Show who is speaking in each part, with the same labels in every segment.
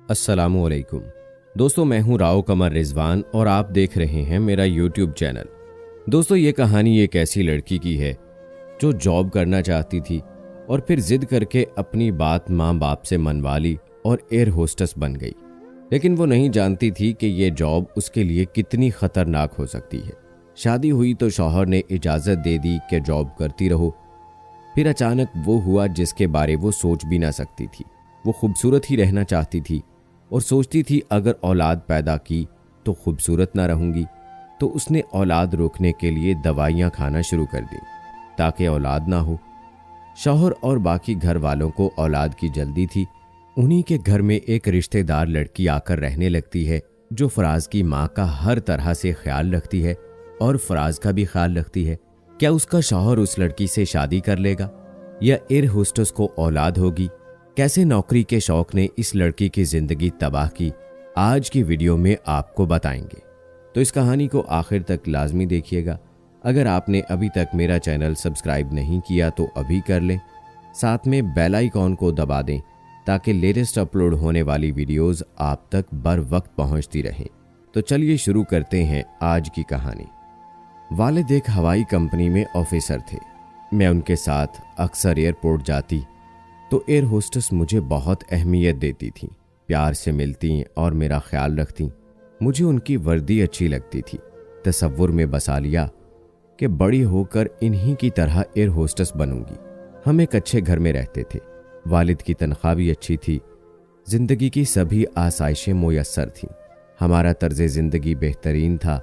Speaker 1: अस्सलामुअलैकुम दोस्तों, मैं हूं राव कमर रिजवान और आप देख रहे हैं मेरा यूट्यूब चैनल। दोस्तों, ये कहानी एक ऐसी लड़की की है जो जॉब करना चाहती थी और फिर जिद करके अपनी बात माँ बाप से मनवा ली और एयर होस्टेस बन गई। लेकिन वो नहीं जानती थी कि ये जॉब उसके लिए कितनी खतरनाक हो सकती है। शादी हुई तो शौहर ने इजाज़त दे दी कि जॉब करती रहो। फिर अचानक वो हुआ जिसके बारे वो सोच भी ना सकती थी। वो खूबसूरत ही रहना चाहती थी और सोचती थी अगर औलाद पैदा की तो खूबसूरत ना रहूंगी। तो उसने औलाद रोकने के लिए दवाइयाँ खाना शुरू कर दी ताकि औलाद ना हो। शौहर और बाकी घर वालों को औलाद की जल्दी थी। उन्हीं के घर में एक रिश्तेदार लड़की आकर रहने लगती है जो फराज की माँ का हर तरह से ख्याल रखती है और फराज का भी ख्याल रखती है। क्या उसका शौहर उस लड़की से शादी कर लेगा या एयर होस्टेस को औलाद होगी? कैसे नौकरी के शौक ने इस लड़की की जिंदगी तबाह की, आज की वीडियो में आपको बताएंगे। तो इस कहानी को आखिर तक लाजमी देखिएगा। अगर आपने अभी तक मेरा चैनल सब्सक्राइब नहीं किया तो अभी कर लें, साथ में बेल आइकॉन को दबा दें ताकि लेटेस्ट अपलोड होने वाली वीडियोस आप तक बर वक्त पहुंचती रहें। तो चलिए शुरू करते हैं आज की कहानी। वालिद एक हवाई कंपनी में ऑफिसर थे। मैं उनके साथ अक्सर एयरपोर्ट जाती तो एयर होस्टेस मुझे बहुत अहमियत देती थी, प्यार से मिलती और मेरा ख्याल रखती। मुझे उनकी वर्दी अच्छी लगती थी। तसव्वुर में बसा लिया कि बड़ी होकर इन्हीं की तरह एयर होस्टेस बनूंगी। हम एक अच्छे घर में रहते थे। वालिद की तनख्वाह भी अच्छी थी। जिंदगी की सभी आसाइशें मुयस्सर थीं। हमारा तर्ज जिंदगी बेहतरीन था।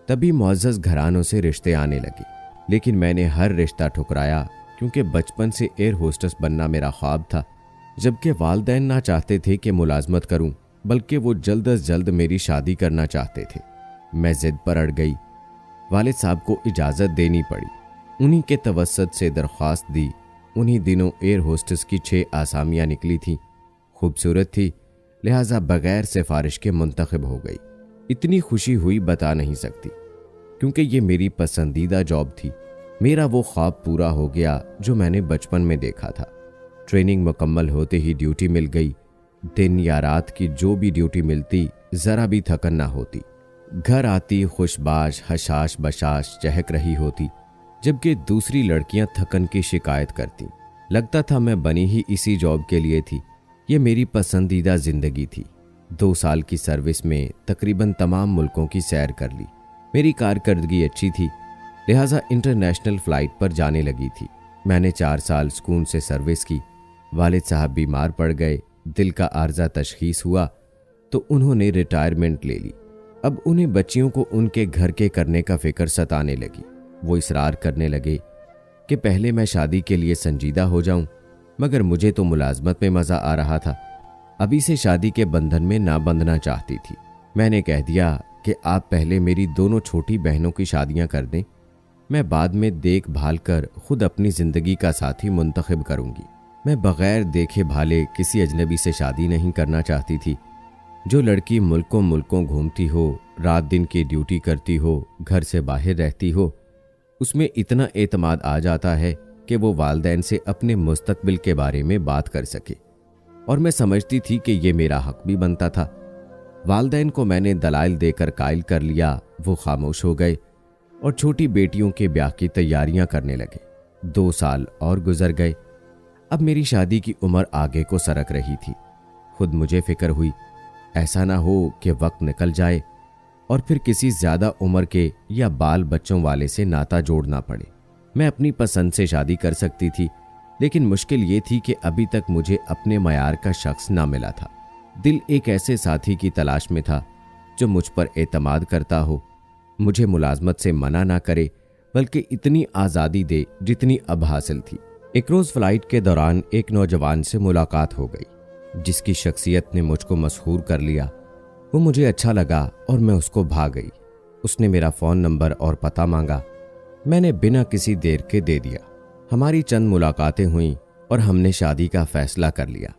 Speaker 1: तभी मुअज़्ज़ज़ घरानों से रिश्ते आने लगे, लेकिन मैंने हर रिश्ता ठुकराया क्योंकि बचपन से एयर होस्टेस बनना मेरा ख्वाब था। जबकि वालिदैन ना चाहते थे कि मुलाजमत करूं, बल्कि वो जल्द अज जल्द मेरी शादी करना चाहते थे। मैं जिद पर अड़ गई। वालिद साहब को इजाज़त देनी पड़ी। उन्हीं के तवस्सुत से दरख्वास्त दी। उन्हीं दिनों एयर होस्टेस की 6 आसामियाँ निकली थीं। खूबसूरत थी, लिहाजा बगैर सिफारिश के मुंतखब हो गई। इतनी खुशी हुई बता नहीं सकती, क्योंकि ये मेरी पसंदीदा जॉब थी। मेरा वो ख्वाब पूरा हो गया जो मैंने बचपन में देखा था। ट्रेनिंग मुकम्मल होते ही ड्यूटी मिल गई। दिन या रात की जो भी ड्यूटी मिलती, ज़रा भी थकन ना होती। घर आती खुशबाश हशाश बशाश चहक रही होती, जबकि दूसरी लड़कियां थकन की शिकायत करती। लगता था मैं बनी ही इसी जॉब के लिए थी। ये मेरी पसंदीदा जिंदगी थी। 2 साल की सर्विस में तकरीबन तमाम मुल्कों की सैर कर ली। मेरी कारकर्दगी अच्छी थी, लिहाजा इंटरनेशनल फ़्लाइट पर जाने लगी थी। मैंने 4 साल सुकून से सर्विस की। वालिद साहब बीमार पड़ गए। दिल का आर्जा तशखीस हुआ तो उन्होंने रिटायरमेंट ले ली। अब उन्हें बच्चियों को उनके घर के करने का फिक्र सताने लगी। वो इसरार करने लगे कि पहले मैं शादी के लिए संजीदा हो जाऊं, मगर मुझे तो मुलाजमत में मज़ा आ रहा था। अभी से शादी के बंधन में ना बंधना चाहती थी। मैंने कह दिया कि आप पहले मेरी दोनों छोटी बहनों की शादियां कर दें, मैं बाद में देखभाल कर खुद अपनी ज़िंदगी का साथी मुंतखब करूंगी। मैं बग़ैर देखे भाले किसी अजनबी से शादी नहीं करना चाहती थी। जो लड़की मुल्कों मुल्कों घूमती हो, रात दिन की ड्यूटी करती हो, घर से बाहर रहती हो, उसमें इतना एतमाद आ जाता है कि वो वालिदैन से अपने मुस्तकबिल के बारे में बात कर सके। और मैं समझती थी कि ये मेरा हक भी बनता था। वालिदैन को मैंने दलाइल देकर कायल कर लिया। वो खामोश हो गए और छोटी बेटियों के ब्याह की तैयारियां करने लगे। 2 साल और गुजर गए। अब मेरी शादी की उम्र आगे को सरक रही थी। खुद मुझे फिक्र हुई, ऐसा ना हो कि वक्त निकल जाए और फिर किसी ज्यादा उम्र के या बाल बच्चों वाले से नाता जोड़ना पड़े। मैं अपनी पसंद से शादी कर सकती थी, लेकिन मुश्किल ये थी कि अभी तक मुझे अपने मयार का शख्स ना मिला था। दिल एक ऐसे साथी की तलाश में था जो मुझ पर एतमाद करता हो, मुझे मुलाजमत से मना ना करे, बल्कि इतनी आज़ादी दे जितनी अब हासिल थी। एक रोज़ फ्लाइट के दौरान एक नौजवान से मुलाकात हो गई, जिसकी शख्सियत ने मुझको मशहूर कर लिया। वो मुझे अच्छा लगा और मैं उसको भा गई। उसने मेरा फ़ोन नंबर और पता मांगा। मैंने बिना किसी देर के दे दिया। हमारी चंद मुलाकातें हुईं और हमने शादी का फ़ैसला कर लिया।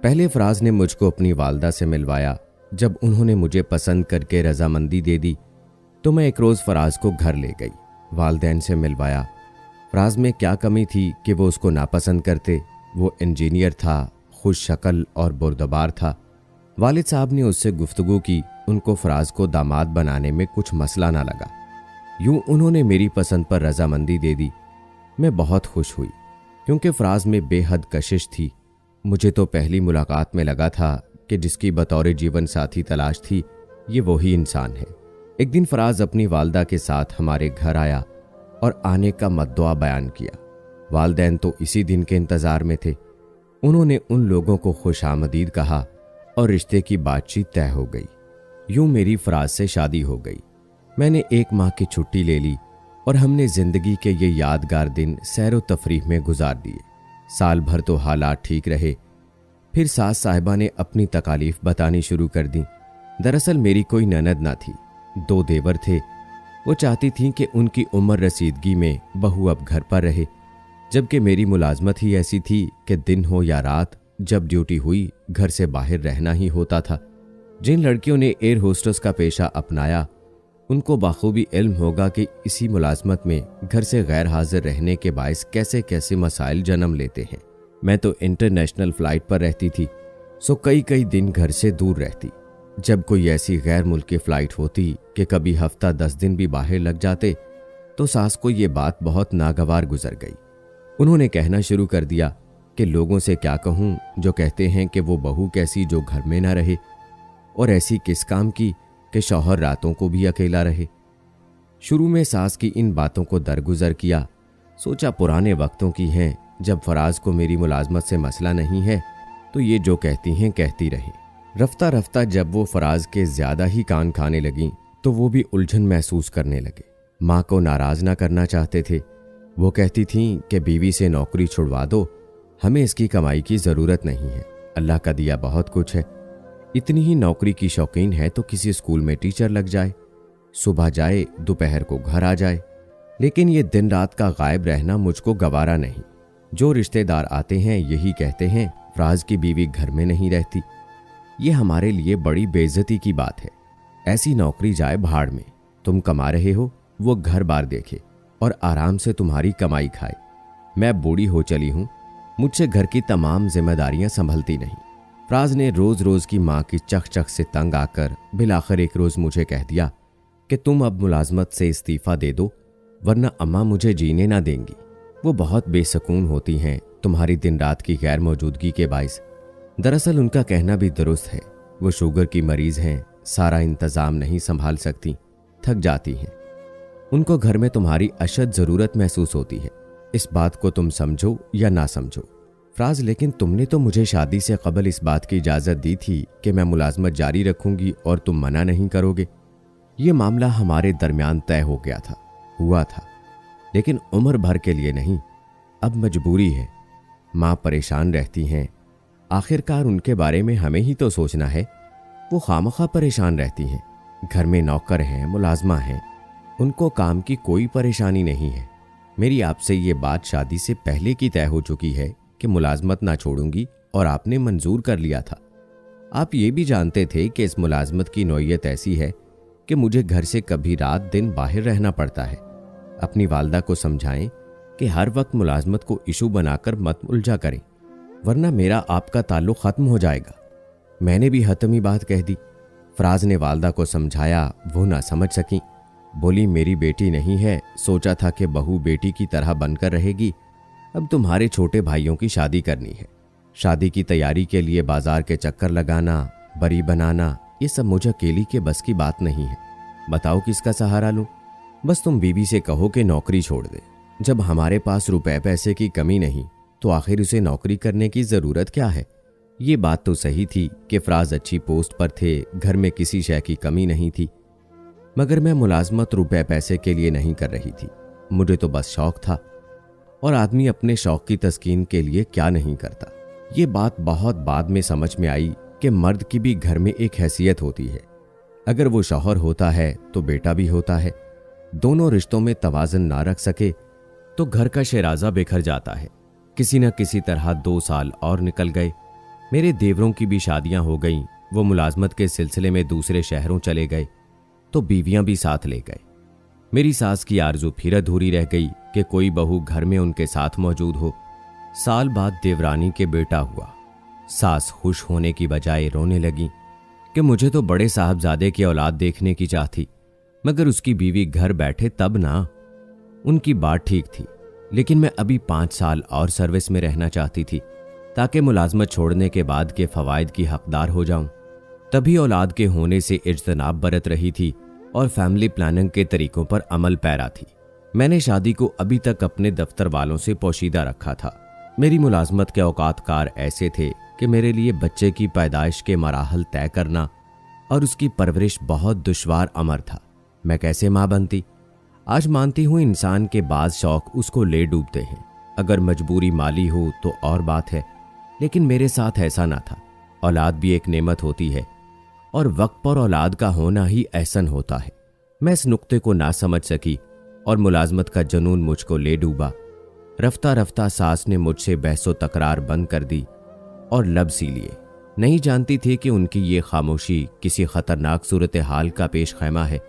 Speaker 1: पहले फराज ने मुझको अपनी वालदा से मिलवाया। जब उन्होंने मुझे पसंद करके रजामंदी दे दी तो मैं एक रोज़ फराज को घर ले गई, वालिदैन से मिलवाया। फराज में क्या कमी थी कि वो उसको नापसंद करते। वो इंजीनियर था, खुश शक्ल और बुरदबार था। वालिद साहब ने उससे गुफ्तगू की। उनको फराज को दामाद बनाने में कुछ मसला ना लगा। यूं उन्होंने मेरी पसंद पर रजामंदी दे दी। मैं बहुत खुश हुई क्योंकि फराज में बेहद कशिश थी। मुझे तो पहली मुलाकात में लगा था कि जिसकी बतौर जीवन साथी तलाश थी ये वही इंसान है। एक दिन फराज अपनी वालदा के साथ हमारे घर आया और आने का मद्दुआ बयान किया। वालदैन तो इसी दिन के इंतजार में थे। उन्होंने उन लोगों को खुशामदीद कहा और रिश्ते की बातचीत तय हो गई। यूं मेरी फराज से शादी हो गई। मैंने 1 माह की छुट्टी ले ली और हमने जिंदगी के ये यादगार दिन सैर व तफरीह में गुजार दिए। साल भर तो हालात ठीक रहे। फिर सास साहिबा ने अपनी तकालीफ बतानी शुरू कर दी। दरअसल मेरी कोई ननद ना थी, 2 देवर थे। वो चाहती थीं कि उनकी उम्र रसीदगी में बहू अब घर पर रहे, जबकि मेरी मुलाजमत ही ऐसी थी कि दिन हो या रात जब ड्यूटी हुई घर से बाहर रहना ही होता था। जिन लड़कियों ने एयर होस्टेस का पेशा अपनाया उनको बाखूबी इल्म होगा कि इसी मुलाजमत में घर से गैर हाजिर रहने के बायस कैसे कैसे मसाइल जन्म लेते हैं। मैं तो इंटरनेशनल फ्लाइट पर रहती थी, सो कई दिन घर से दूर रहती। जब कोई ऐसी गैर मुल्की फ्लाइट होती कि कभी हफ्ता 10 दिन भी बाहर लग जाते तो सास को ये बात बहुत नागवार गुजर गई। उन्होंने कहना शुरू कर दिया कि लोगों से क्या कहूं जो कहते हैं कि वो बहू कैसी जो घर में ना रहे, और ऐसी किस काम की कि शौहर रातों को भी अकेला रहे। शुरू में सास की इन बातों को दरगुजर किया। सोचा पुराने वक्तों की हैं, जब फराज को मेरी मुलाजमत से मसला नहीं है तो ये जो कहती हैं कहती रहें। रफ्ता रफ्ता जब वो फराज के ज्यादा ही कान खाने लगी तो वो भी उलझन महसूस करने लगे। माँ को नाराज ना करना चाहते थे। वो कहती थीं कि बीवी से नौकरी छुड़वा दो, हमें इसकी कमाई की ज़रूरत नहीं है, अल्लाह का दिया बहुत कुछ है। इतनी ही नौकरी की शौकीन है तो किसी स्कूल में टीचर लग जाए, सुबह जाए दोपहर को घर आ जाए। लेकिन ये दिन रात का गायब रहना मुझको गवारा नहीं। जो रिश्तेदार आते हैं यही कहते हैं फराज की बीवी घर में नहीं रहती। ये हमारे लिए बड़ी बेइज्जती की बात है। ऐसी नौकरी जाए भाड़ में, तुम कमा रहे हो, वो घर बार देखे और आराम से तुम्हारी कमाई खाए। मैं बूढ़ी हो चली हूं, मुझसे घर की तमाम जिम्मेदारियां संभलती नहीं। फराज ने रोज रोज की माँ की चक से तंग आकर बिलाखिर एक रोज मुझे कह दिया कि तुम अब मुलाजमत से इस्तीफा दे दो वरना अम्मा मुझे जीने ना देंगी। वो बहुत बेसकून होती हैं तुम्हारी दिन रात की गैर मौजूदगी के बाइस। दरअसल उनका कहना भी दुरुस्त है। वो शुगर की मरीज हैं, सारा इंतजाम नहीं संभाल सकती, थक जाती हैं। उनको घर में तुम्हारी अशद जरूरत महसूस होती है। इस बात को तुम समझो या ना समझो। फराज, लेकिन तुमने तो मुझे शादी से कबल इस बात की इजाज़त दी थी कि मैं मुलाजमत जारी रखूंगी और तुम मना नहीं करोगे। ये मामला हमारे दरमियान तय हो गया था, हुआ था, लेकिन उम्र भर के लिए नहीं। अब मजबूरी है। माँ परेशान रहती हैं, आखिरकार उनके बारे में हमें ही तो सोचना है। वो खामखा परेशान रहती हैं। घर में नौकर हैं, मुलाजमा हैं, उनको काम की कोई परेशानी नहीं है। मेरी आपसे ये बात शादी से पहले की तय हो चुकी है कि मुलाजमत ना छोड़ूंगी और आपने मंजूर कर लिया था। आप ये भी जानते थे कि इस मुलाजमत की नौयत ऐसी है कि मुझे घर से कभी रात दिन बाहर रहना पड़ता है। अपनी वालदा को समझाएं कि हर वक्त मुलाजमत को इशू बनाकर मत उलझा करें, वरना मेरा आपका ताल्लुक खत्म हो जाएगा। मैंने भी हतमी बात कह दी। फराज ने वालदा को समझाया, वो ना समझ सकी। बोली, मेरी बेटी नहीं है, सोचा था कि बहू बेटी की तरह बनकर रहेगी। अब तुम्हारे छोटे भाइयों की शादी करनी है। शादी की तैयारी के लिए बाजार के चक्कर लगाना, बरी बनाना, ये सब मुझे अकेली के बस की बात नहीं है। बताओ किसका सहारा लूं? बस तुम बीवी से कहो कि नौकरी छोड़ दे। जब हमारे पास रुपए पैसे की कमी नहीं तो आखिर उसे नौकरी करने की जरूरत क्या है? ये बात तो सही थी कि फराज अच्छी पोस्ट पर थे, घर में किसी शय की कमी नहीं थी, मगर मैं मुलाजमत रुपए पैसे के लिए नहीं कर रही थी। मुझे तो बस शौक था, और आदमी अपने शौक की तस्कीन के लिए क्या नहीं करता। ये बात बहुत बाद में समझ में आई कि मर्द की भी घर में एक हैसियत होती है। अगर वो शौहर होता है तो बेटा भी होता है। दोनों रिश्तों में तवाज़ुन ना रख सके तो घर का शराजा बिखर जाता है। किसी न किसी तरह 2 साल और निकल गए। मेरे देवरों की भी शादियां हो गईं। वो मुलाजमत के सिलसिले में दूसरे शहरों चले गए तो बीवियां भी साथ ले गए। मेरी सास की आरजू फिर अधूरी रह गई कि कोई बहू घर में उनके साथ मौजूद हो। साल बाद देवरानी के बेटा हुआ। सास खुश होने की बजाय रोने लगी। कि मुझे तो बड़े साहबजादे की औलाद देखने की चाह थी, मगर उसकी बीवी घर बैठे तब ना। उनकी बात ठीक थी, लेकिन मैं अभी 5 साल और सर्विस में रहना चाहती थी ताकि मुलाजमत छोड़ने के बाद के फवायद की हकदार हो जाऊं। तभी औलाद के होने से इज्तनाब बरत रही थी और फैमिली प्लानिंग के तरीकों पर अमल पैरा थी। मैंने शादी को अभी तक अपने दफ्तर वालों से पोशीदा रखा था। मेरी मुलाजमत के औकात कार ऐसे थे कि मेरे लिए बच्चे की पैदाइश के मराहल तय करना और उसकी परवरिश बहुत दुश्वार अमर था। मैं कैसे माँ बनती? आज मानती हूँ इंसान के बाद शौक उसको ले डूबते हैं। अगर मजबूरी माली हो तो और बात है, लेकिन मेरे साथ ऐसा ना था। औलाद भी एक नेमत होती है और वक्त पर औलाद का होना ही एहसन होता है। मैं इस नुक्ते को ना समझ सकी और मुलाजमत का जुनून मुझको ले डूबा। रफ्ता रफ्ता सास ने मुझसे बहसो तकरार बंद कर दी और लब सी लिए। नहीं जानती थी कि उनकी ये खामोशी किसी खतरनाक सूरत हाल का पेश खैमा है।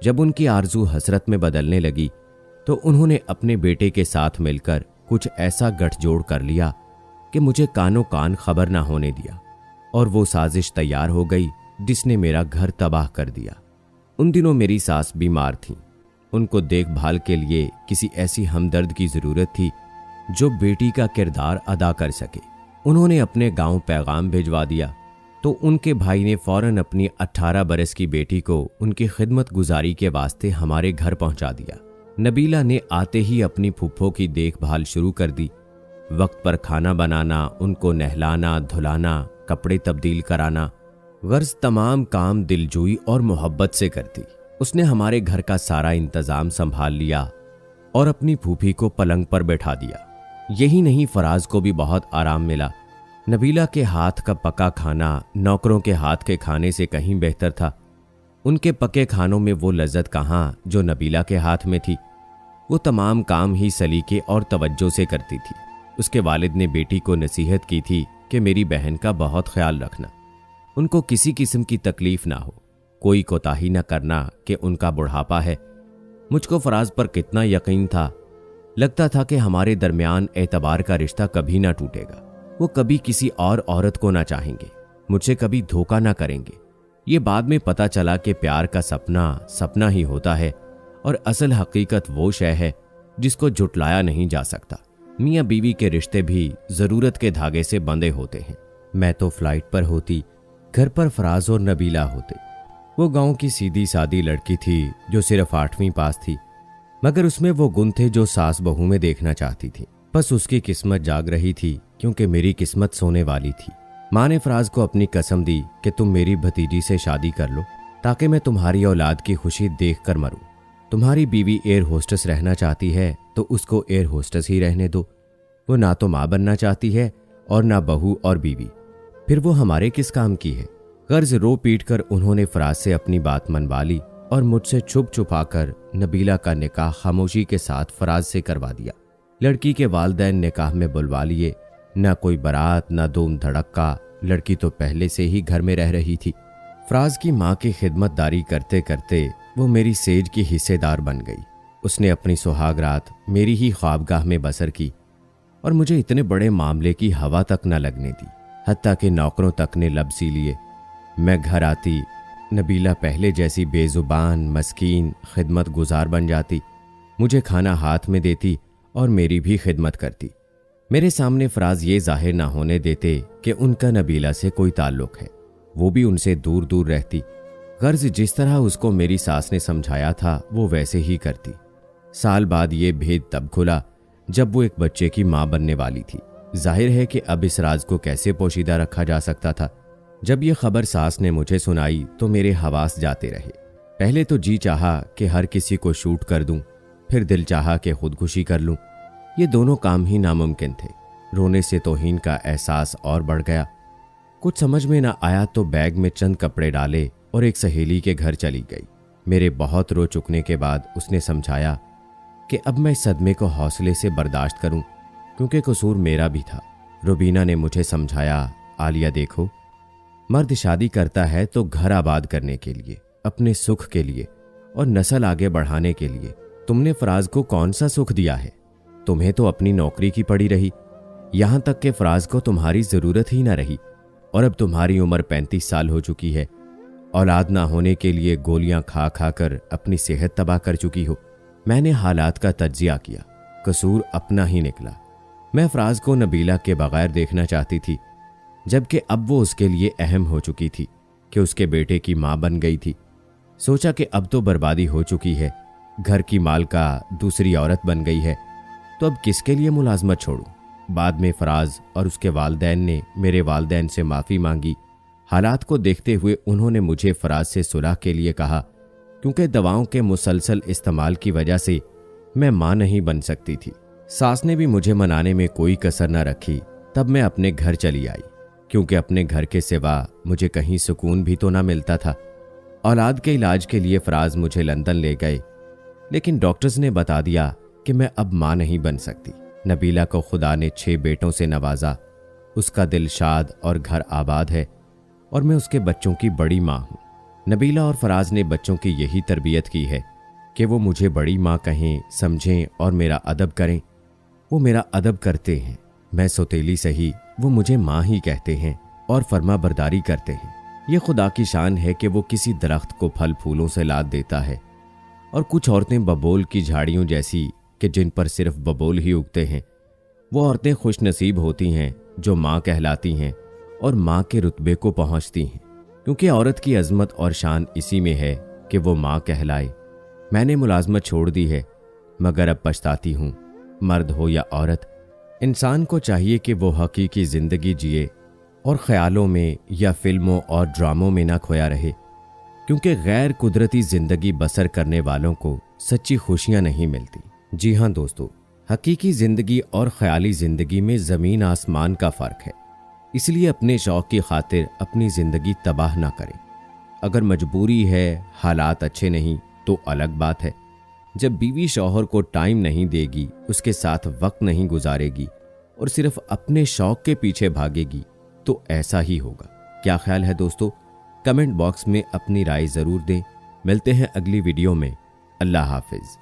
Speaker 1: जब उनकी आरजू हसरत में बदलने लगी तो उन्होंने अपने बेटे के साथ मिलकर कुछ ऐसा गठजोड़ कर लिया कि मुझे कानो कान खबर ना होने दिया, और वो साजिश तैयार हो गई जिसने मेरा घर तबाह कर दिया। उन दिनों मेरी सास बीमार थी। उनको देखभाल के लिए किसी ऐसी हमदर्द की जरूरत थी जो बेटी का किरदार अदा कर सके। उन्होंने अपने गांव पैगाम भिजवा दिया तो उनके भाई ने फौरन अपनी 18 बरस की बेटी को उनकी खिदमत गुजारी के वास्ते हमारे घर पहुंचा दिया। नबीला ने आते ही अपनी फुफ्फो की देखभाल शुरू कर दी। वक्त पर खाना बनाना, उनको नहलाना धुलाना, कपड़े तब्दील कराना, गर्ज तमाम काम दिलजोई और मोहब्बत से करती। उसने हमारे घर का सारा इंतजाम संभाल लिया और अपनी फूफी को पलंग पर बैठा दिया। यही नहीं, फराज को भी बहुत आराम मिला। नबीला के हाथ का पका खाना नौकरों के हाथ के खाने से कहीं बेहतर था। उनके पके खानों में वो लज्जत कहाँ जो नबीला के हाथ में थी। वो तमाम काम ही सलीके और तवज्जो से करती थी। उसके वालिद ने बेटी को नसीहत की थी कि मेरी बहन का बहुत ख्याल रखना, उनको किसी किस्म की तकलीफ ना हो, कोई कोताही न करना कि उनका बुढ़ापा है। मुझको फराज पर कितना यकीन था। लगता था कि हमारे दरमियान एतबार का रिश्ता कभी ना टूटेगा। वो कभी किसी और औरत को ना चाहेंगे, मुझसे कभी धोखा ना करेंगे। ये बाद में पता चला कि प्यार का सपना सपना ही होता है और असल हकीकत वो शय है जिसको झुटलाया नहीं जा सकता। मियाँ बीवी के रिश्ते भी जरूरत के धागे से बंधे होते हैं। मैं तो फ्लाइट पर होती, घर पर फराज और नबीला होते। वो गांव की सीधी सादी लड़की थी जो सिर्फ 8वीं पास थी, मगर उसमें वो गुण थे जो सास बहू में देखना चाहती थी। बस उसकी किस्मत जाग रही थी क्योंकि मेरी किस्मत सोने वाली थी। माँ ने फराज को अपनी कसम दी कि तुम मेरी भतीजी से शादी कर लो ताकि मैं तुम्हारी औलाद की खुशी देख कर मरूं। तुम्हारी बीवी एयर होस्टेस रहना चाहती है तो उसको एयर होस्टेस ही रहने दो। वो ना तो माँ बनना चाहती है और ना बहू और बीवी, फिर वो हमारे किस काम की है। कर्ज रो पीट कर उन्होंने फराज से अपनी बात मनवा ली और मुझसे छुप छुपा कर नबीला का निकाह खामोशी के साथ फराज से करवा दिया। लड़की के वालिदैन निकाह में बुलवा लिए। न कोई बारात न धूम धड़क्का, लड़की तो पहले से ही घर में रह रही थी। फराज की माँ की खिदमतदारी करते करते वो मेरी सेज की हिस्सेदार बन गई। उसने अपनी सुहाग रात मेरी ही ख्वाबगाह में बसर की और मुझे इतने बड़े मामले की हवा तक न लगने दी। हत्ता कि नौकरों तक ने लब सी लिए। मैं घर आती, नबीला पहले जैसी बेजुबान मस्कीन खिदमत गुजार बन जाती। मुझे खाना हाथ में देती और मेरी भी खिदमत करती। मेरे सामने फराज ये जाहिर ना होने देते कि उनका नबीला से कोई ताल्लुक है। वो भी उनसे दूर दूर रहती। गर्ज जिस तरह उसको मेरी सास ने समझाया था वो वैसे ही करती। साल बाद ये भेद तब खुला जब वो एक बच्चे की माँ बनने वाली थी। जाहिर है कि अब इस राज को कैसे पोशीदा रखा जा सकता था। जब ये खबर सास ने मुझे सुनाई तो मेरे हवास जाते रहे। पहले तो जी चाहा कि हर किसी को शूट कर दूं, फिर दिल चाहा कि खुदकुशी कर लूं। ये दोनों काम ही नामुमकिन थे। रोने से तौहीन का एहसास और बढ़ गया। कुछ समझ में ना आया तो बैग में चंद कपड़े डाले और एक सहेली के घर चली गई। मेरे बहुत रो चुकने के बाद उसने समझाया कि अब मैं इस सदमे को हौसले से बर्दाश्त करूं क्योंकि कसूर मेरा भी था। रुबीना ने मुझे समझाया, आलिया देखो, मर्द शादी करता है तो घर आबाद करने के लिए, अपने सुख के लिए और नस्ल आगे बढ़ाने के लिए। तुमने फराज को कौन सा सुख दिया है? तुम्हें तो अपनी नौकरी की पड़ी रही, यहां तक कि फराज को तुम्हारी जरूरत ही ना रही। और अब तुम्हारी उम्र 35 साल हो चुकी है। औलाद ना होने के लिए गोलियां खा खा कर अपनी सेहत तबाह कर चुकी हो। मैंने हालात का तज्जिया किया, कसूर अपना ही निकला। मैं फराज को नबीला के बगैर देखना चाहती थी, जबकि अब वो उसके लिए अहम हो चुकी थी कि उसके बेटे की मां बन गई थी। सोचा कि अब तो बर्बादी हो चुकी है, घर की मालका दूसरी औरत बन गई है, तो अब किसके लिए मुलाजमत छोड़ूं। बाद में फराज और उसके वालदैन ने मेरे वालदैन से माफ़ी मांगी। हालात को देखते हुए उन्होंने मुझे फराज से सुलह के लिए कहा, क्योंकि दवाओं के मुसलसल इस्तेमाल की वजह से मैं मां नहीं बन सकती थी। सास ने भी मुझे मनाने में कोई कसर न रखी। तब मैं अपने घर चली आई, क्योंकि अपने घर के सिवा मुझे कहीं सुकून भी तो ना मिलता था। औलाद के इलाज के लिए फराज मुझे लंदन ले गए, लेकिन डॉक्टर्स ने बता दिया कि मैं अब मां नहीं बन सकती। नबीला को खुदा ने 6 बेटों से नवाजा। उसका दिल शाद और घर आबाद है और मैं उसके बच्चों की बड़ी मां हूं। नबीला और फराज ने बच्चों की यही तरबियत की है कि वो मुझे बड़ी मां कहें, समझें और मेरा अदब करें। वो मेरा अदब करते हैं। मैं सौतेली सही, वो मुझे मां ही कहते हैं और फर्मा बरदारी करते हैं। ये खुदा की शान है कि वो किसी दरख्त को फल फूलों से लाद देता है, और कुछ औरतें बबोल की झाड़ियों जैसी कि जिन पर सिर्फ बबोल ही उगते हैं, वो औरतें खुश नसीब होती हैं जो माँ कहलाती हैं और माँ के रुतबे को पहुँचती हैं, क्योंकि औरत की अजमत और शान इसी में है कि वो माँ कहलाए। मैंने मुलाजमत छोड़ दी है, मगर अब पछताती हूँ। मर्द हो या औरत, इंसान को चाहिए कि वो हकीकी ज़िंदगी जिए और ख्यालों में या फिल्मों और ड्रामों में ना खोया रहे, क्योंकि गैर कुदरती ज़िंदगी बसर करने वालों को सच्ची खुशियाँ नहीं मिलती। जी हाँ दोस्तों, हकीकी ज़िंदगी और ख्याली ज़िंदगी में ज़मीन आसमान का फ़र्क है। इसलिए अपने शौक़ की खातिर अपनी ज़िंदगी तबाह ना करें। अगर मजबूरी है, हालात अच्छे नहीं, तो अलग बात है। जब बीवी शौहर को टाइम नहीं देगी, उसके साथ वक्त नहीं गुजारेगी और सिर्फ अपने शौक़ के पीछे भागेगी, तो ऐसा ही होगा। क्या ख्याल है दोस्तों? कमेंट बॉक्स में अपनी राय ज़रूर दें। मिलते हैं अगली वीडियो में। अल्लाह हाफिज़।